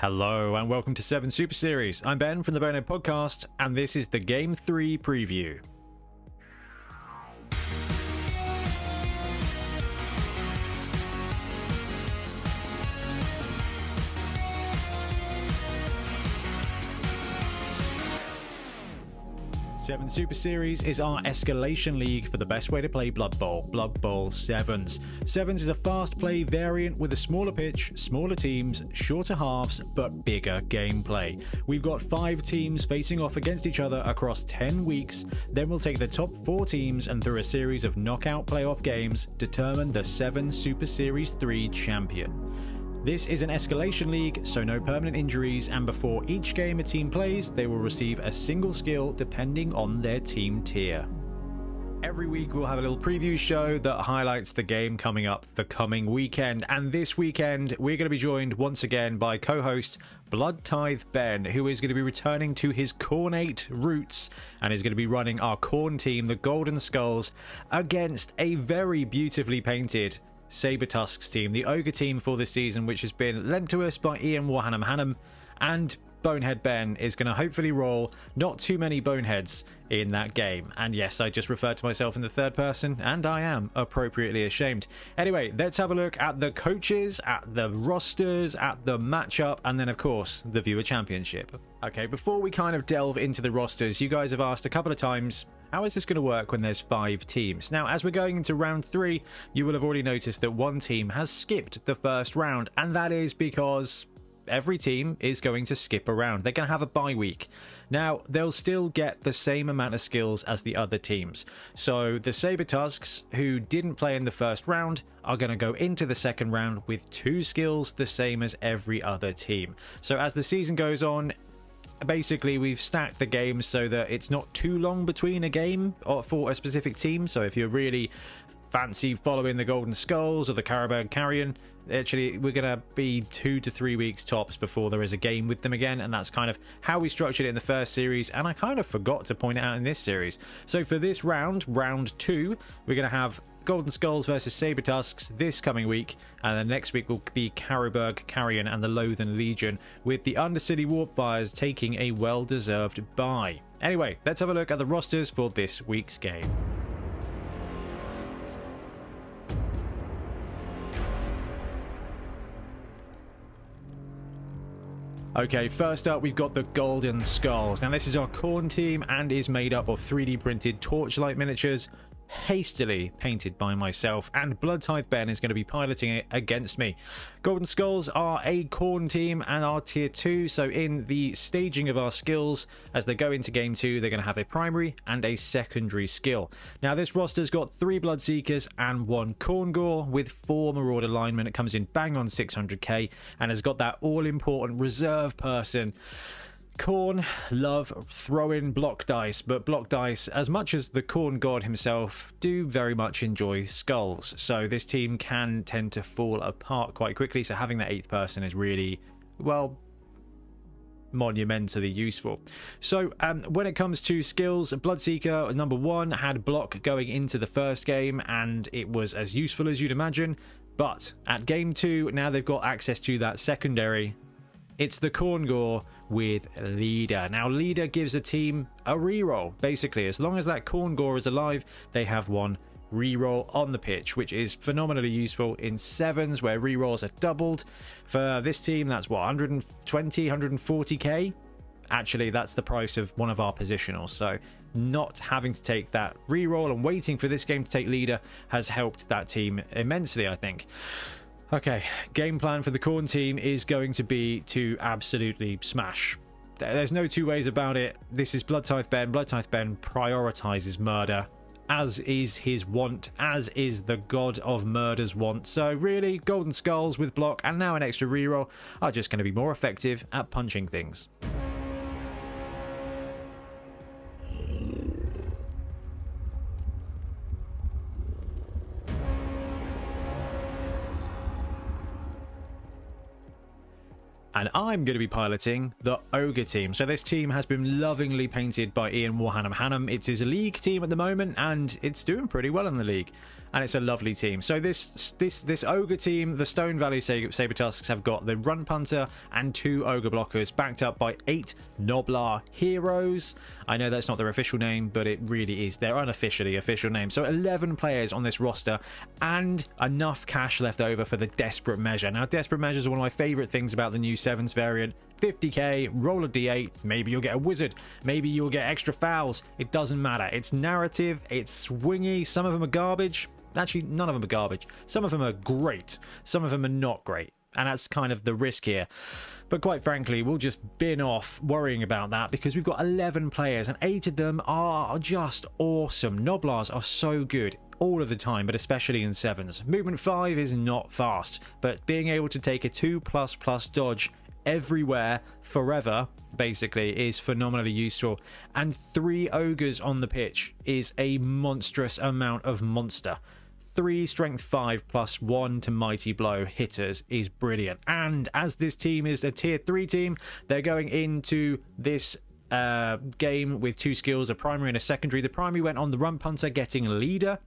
Hello and welcome to 7 Super Series. I'm Ben from the Bonehead podcast, and this is the Game 3 preview. Seven Super Series is our escalation league for the best way to play Blood Bowl Sevens. Sevens is a fast play variant with a smaller pitch, smaller teams, shorter halves, but bigger gameplay. We've got 5 teams facing off against each other across 10 weeks, then we'll take the top 4 teams and through a series of knockout playoff games, determine the 7 Super Series 3 champion. This is an escalation league, so no permanent injuries, and before each game a team plays, they will receive a single skill depending on their team tier. Every week we'll have a little preview show that highlights the game coming up the coming weekend, and this weekend we're going to be joined once again by co-host Blood Tithe Ben, who is going to be returning to his Khorne roots and is going to be running our Khorne team, the Golden Skulls, against a very beautifully painted Sabertusks team, the Ogre team for this season, which has been lent to us by Ian Warhammer, and Bonehead Ben is going to hopefully roll not too many boneheads in that game. And yes, I just referred to myself in the third person, and I am appropriately ashamed. Anyway, let's have a look at the coaches, at the rosters, at the matchup, and then of course the viewer championship. Okay, before we kind of delve into the rosters, you guys have asked a couple of times, how is this going to work when there's 5 teams? Now, as we're going into round 3, you will have already noticed that one team has skipped the first round, and that is because every team is going to skip a round. They're going to have a bye week. Now, they'll still get the same amount of skills as the other teams. So the Sabertusks, who didn't play in the first round, are going to go into the second round with 2 skills, the same as every other team. So as the season goes on, basically we've stacked the games so that it's not too long between a game or for a specific team. So if you're really fancy following the Golden Skulls or the Carrion, actually we're going to be 2 to 3 weeks tops before there is a game with them again, and that's kind of how we structured it in the first series, and I kind of forgot to point it out in this series. So for this round 2, we're going to have Golden Skulls versus Sabertusks this coming week, and then next week will be Carrion and the Loathen Legion, with the Undercity Warpfires taking a well-deserved bye. Anyway, let's have a look at the rosters for this week's game. Okay, first up we've got the Golden Skulls. Now this is our Khorne team and is made up of 3D printed torchlight miniatures, hastily painted by myself, and Blood Tithe Ben is going to be piloting it against me. Golden Skulls are a Khorne team and are tier 2, so in the staging of our skills as they go into game 2, they're going to have a primary and a secondary skill. Now this roster's got 3 Bloodseekers and 1 Khorne Gore with 4 Marauder linemen. It comes in bang on 600k and has got that all-important reserve person. Khorne love throwing block dice, but block dice, as much as the Khorne god himself, do very much enjoy skulls. So this team can tend to fall apart quite quickly, so having that 8th person is really, well, monumentally useful. So when it comes to skills, Bloodseeker number 1 had block going into the first game, and it was as useful as you'd imagine. But at game 2, now they've got access to that secondary. It's the Khorne Gore with Leader. Now, Leader gives a team a reroll. Basically, as long as that Khorne Gore is alive, they have 1 reroll on the pitch, which is phenomenally useful in sevens where rerolls are doubled. For this team, that's what, 120, 140k? Actually, that's the price of one of our positionals. So not having to take that reroll and waiting for this game to take Leader has helped that team immensely, I think. Okay, game plan for the Khorne team is going to be to absolutely smash. There's no two ways about it. This is Blood Tithe Ben. Blood Tithe Ben prioritizes murder, as is his want, as is the god of murder's want. So really, Golden Skulls with block and now an extra reroll are just going to be more effective at punching things. And I'm going to be piloting the Ogre team. So this team has been lovingly painted by Ian Warhammer. It's his league team at the moment, and it's doing pretty well in the league. and it's a lovely team. So this Ogre team, the Stone Valley Sabertusks, have got the Run Punter and 2 Ogre Blockers, backed up by 8 Noblar Heroes. I know that's not their official name, but it really is their unofficially official name. So 11 players on this roster, and enough cash left over for the Desperate Measure. Now, Desperate Measures are one of my favourite things about the new 7s variant. 50k, roll a d8, maybe you'll get a wizard, maybe you'll get extra fouls. It doesn't matter. It's narrative, it's swingy. Some of them are garbage. Actually, none of them are garbage. Some of them are great, some of them are not great, and that's kind of the risk here. But quite frankly, we'll just bin off worrying about that, because we've got 11 players and 8 of them are just awesome. Noblars are so good all of the time, but especially in 7s. Movement 5 is not fast, but being able to take a 2++ dodge everywhere forever basically is phenomenally useful, and 3 ogres on the pitch is a monstrous amount of monster. 3 strength 5 plus 1 to mighty blow hitters is brilliant. And as this team is a tier 3 team, they're going into this game with 2 skills, a primary and a secondary. The primary went on the Run Punter, getting leader.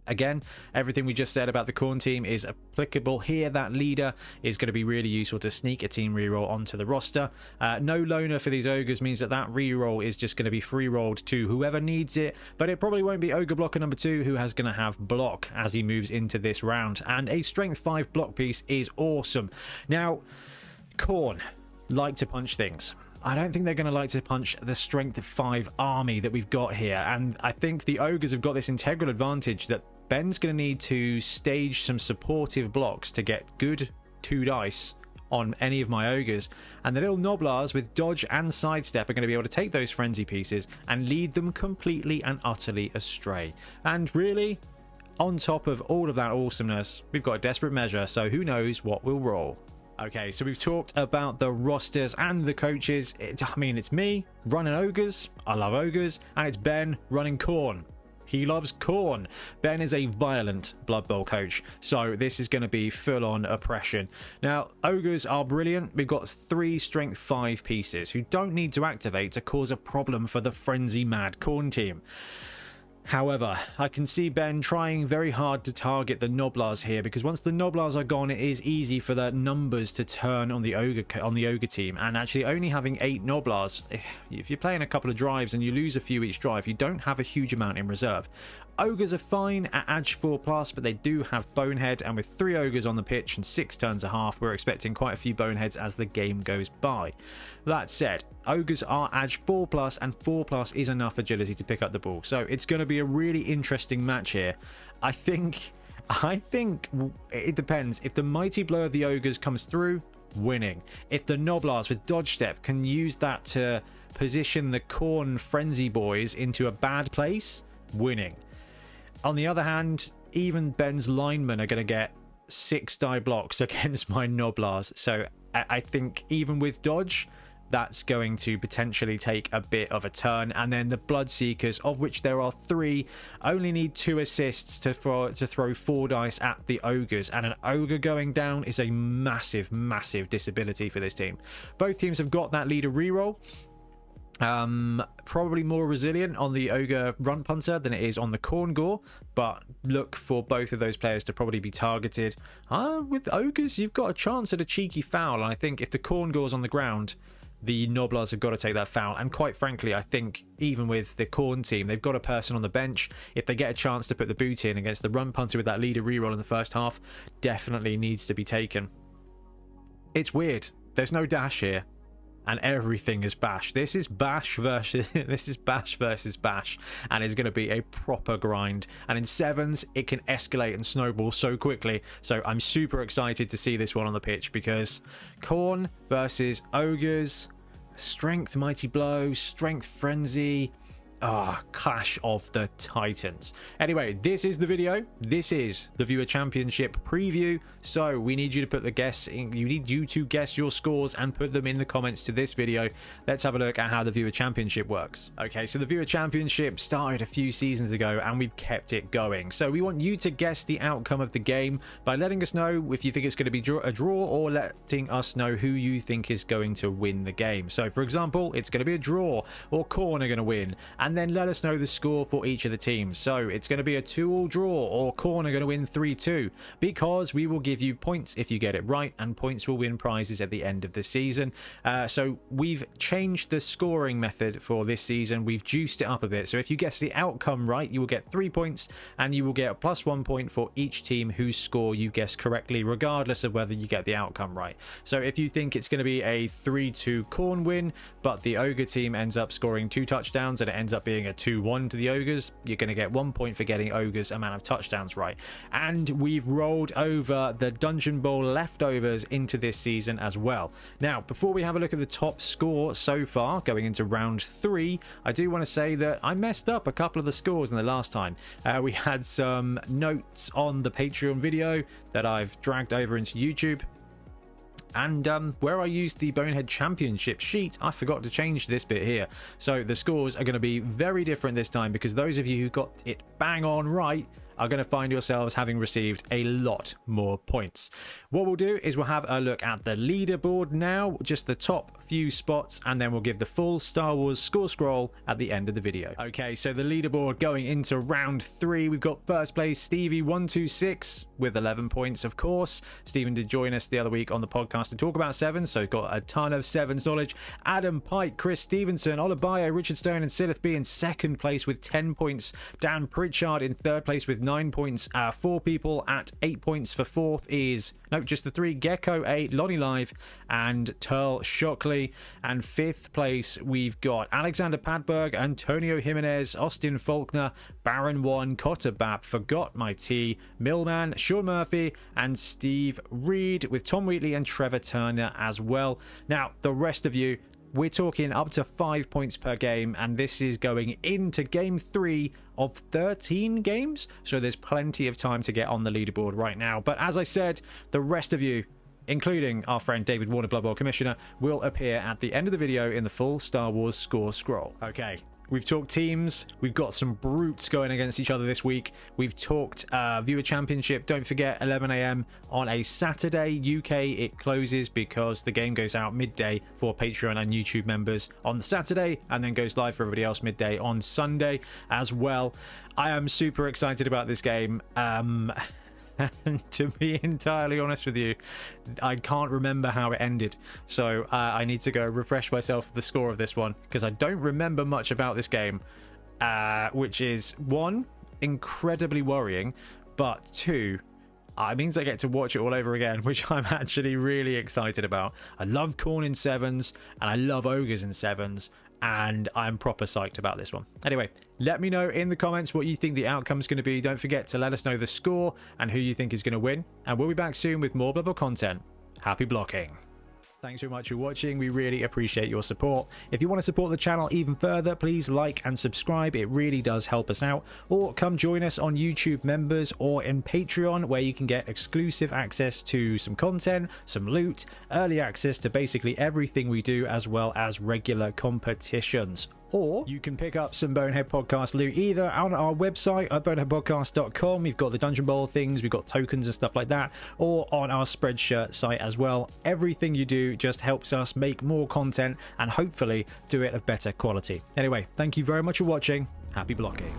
Again, everything we just said about the Khorne team is applicable here. That leader is going to be really useful to sneak a team reroll onto the roster. No loner for these ogres means that reroll is just going to be free rolled to whoever needs it, but it probably won't be ogre blocker number 2 who has going to have block as he moves into this round. And a strength 5 block piece is awesome. Now, Khorne like to punch things. I don't think they're going to like to punch the strength 5 army that we've got here, and I think the ogres have got this integral advantage that Ben's going to need to stage some supportive blocks to get good 2 dice on any of my ogres, and the little Noblars with dodge and sidestep are going to be able to take those frenzy pieces and lead them completely and utterly astray. And really, on top of all of that awesomeness, we've got a Desperate Measure, so who knows what we'll roll. Okay, so we've talked about the rosters and the coaches. I mean, it's me running ogres. I love ogres. And it's Ben running Khorne. He loves Khorne. Ben is a violent Blood Bowl coach, so this is going to be full-on oppression. Now, ogres are brilliant. We've got 3 strength 5 pieces who don't need to activate to cause a problem for the frenzy-mad Khorne team. However, I can see Ben trying very hard to target the Noblars here, because once the Noblars are gone, it is easy for the numbers to turn on the Ogre team. And actually only having 8 Noblars, if you're playing a couple of drives and you lose a few each drive, you don't have a huge amount in reserve. Ogres are fine at Edge 4+, but they do have Bonehead, and with 3 ogres on the pitch and 6 turns a half, we're expecting quite a few Boneheads as the game goes by. That said, ogres are Edge 4+, and 4+ is enough agility to pick up the ball, so it's going to be a really interesting match here. I think it depends. If the mighty blow of the ogres comes through, winning. If the Noblars with dodge step can use that to position the Khorne frenzy boys into a bad place, winning. On the other hand, even Ben's linemen are going to get 6 die blocks against my Noblars. So I think even with dodge, that's going to potentially take a bit of a turn. And then the Bloodseekers, of which there are 3, only need 2 assists to throw 4 dice at the ogres. And an ogre going down is a massive, massive disability for this team. Both teams have got that leader reroll. Probably more resilient on the Ogre Run Punter than it is on the Khorne Gore, but look for both of those players to probably be targeted. With Ogres, you've got a chance at a cheeky foul, and I think if the Khorne Gore's on the ground, the Noblars have got to take that foul. And quite frankly, I think even with the Khorne team, they've got a person on the bench. If they get a chance to put the boot in against the Run Punter with that leader reroll in the first half, definitely needs to be taken. It's weird. There's no dash here. And everything is bash. This is bash versus bash, and it's going to be a proper grind. And in 7s, it can escalate and snowball so quickly. So I'm super excited to see this one on the pitch, because Khorne versus ogres, strength mighty blow, strength frenzy. Clash of the Titans. Anyway, this is the video. This is the Viewer Championship preview. So we need you to put the guess in. You need you to guess your scores and put them in the comments to this video. Let's have a look at how the Viewer Championship works. Okay, so the Viewer Championship started a few seasons ago and we've kept it going. So we want you to guess the outcome of the game by letting us know if you think it's going to be a draw, or letting us know who you think is going to win the game. So for example, it's going to be a draw, or Khorne are going to win. And and then let us know the score for each of the teams. So it's going to be a 2-all draw, or Khorne are going to win 3-2, because we will give you points if you get it right, and points will win prizes at the end of the season. So we've changed the scoring method for this season. We've juiced it up a bit. So if you guess the outcome right, you will get 3 points, and you will get a +1 point for each team whose score you guess correctly, regardless of whether you get the outcome right. So if you think it's going to be a 3-2 Khorne win, but the Ogre team ends up scoring 2 touchdowns and it ends up being a 2-1 to the Ogres, you're going to get 1 point for getting Ogres' amount of touchdowns right. And we've rolled over the Dungeon Bowl leftovers into this season as well. Now, before we have a look at the top score so far, going into round 3, I do want to say that I messed up a couple of the scores in the last time. We had some notes on the Patreon video that I've dragged over into YouTube. And where I used the Bonehead Championship sheet, I forgot to change this bit here. So the scores are going to be very different this time, because those of you who got it bang on right are going to find yourselves having received a lot more points. What we'll do is we'll have a look at the leaderboard now, just the top few spots, and then we'll give the full Star Wars score scroll at the end of the video. Okay, so the leaderboard going into round 3, we've got first place Stevie126 with 11 points, of course. Stephen did join us the other week on the podcast to talk about sevens, so got a ton of sevens knowledge. Adam Pike, Chris Stevenson, Olabayo, Richard Stone, and Silith B in second place with 10 points. Dan Pritchard in third place with 9 points. 4 people at 8 points for fourth is, no, just the 3, Gecko 8, Lonnie Live, and Turl Shockley. And fifth place, we've got Alexander Padberg, Antonio Jimenez, Austin Faulkner, Baron 1, Cotter Bap, Forgot My Tea, Millman, Sean Murphy, and Steve Reed, with Tom Wheatley and Trevor Turner as well. Now, the rest of you, we're talking up to 5 points per game, and this is going into game 3 of 13 games, so there's plenty of time to get on the leaderboard right now. But as I said, the rest of you, including our friend David Warner, Blood Bowl Commissioner, will appear at the end of the video in the full Star Wars score scroll. Okay, we've talked teams. We've got some brutes going against each other this week. We've talked viewer championship. Don't forget, 11 AM on a Saturday. UK, it closes because the game goes out midday for Patreon and YouTube members on the Saturday, and then goes live for everybody else midday on Sunday as well. I am super excited about this game. And to be entirely honest with you, I can't remember how it ended, so I need to go refresh myself with the score of this one, because I don't remember much about this game, which is 1, incredibly worrying, but 2, it means I get to watch it all over again, which I'm actually really excited about. I love Khorne in sevens, and I love Ogres in sevens, and I'm proper psyched about this one. Anyway, let me know in the comments what you think the outcome's going to be. Don't forget to let us know the score and who you think is going to win, and we'll be back soon with more Blood Bowl content. Happy blocking. Thanks very much for watching. We really appreciate your support. If you want to support the channel even further, please like and subscribe. It really does help us out. Or come join us on YouTube members or in Patreon, where you can get exclusive access to some content, some loot, early access to basically everything we do, as well as regular competitions. Or you can pick up some Bonehead Podcast loot either on our website at boneheadpodcast.com. We've got the Dungeon Bowl things, we've got tokens and stuff like that, or on our Spreadshirt site as well. Everything you do just helps us make more content and hopefully do it of better quality. Anyway, thank you very much for watching. Happy blocking.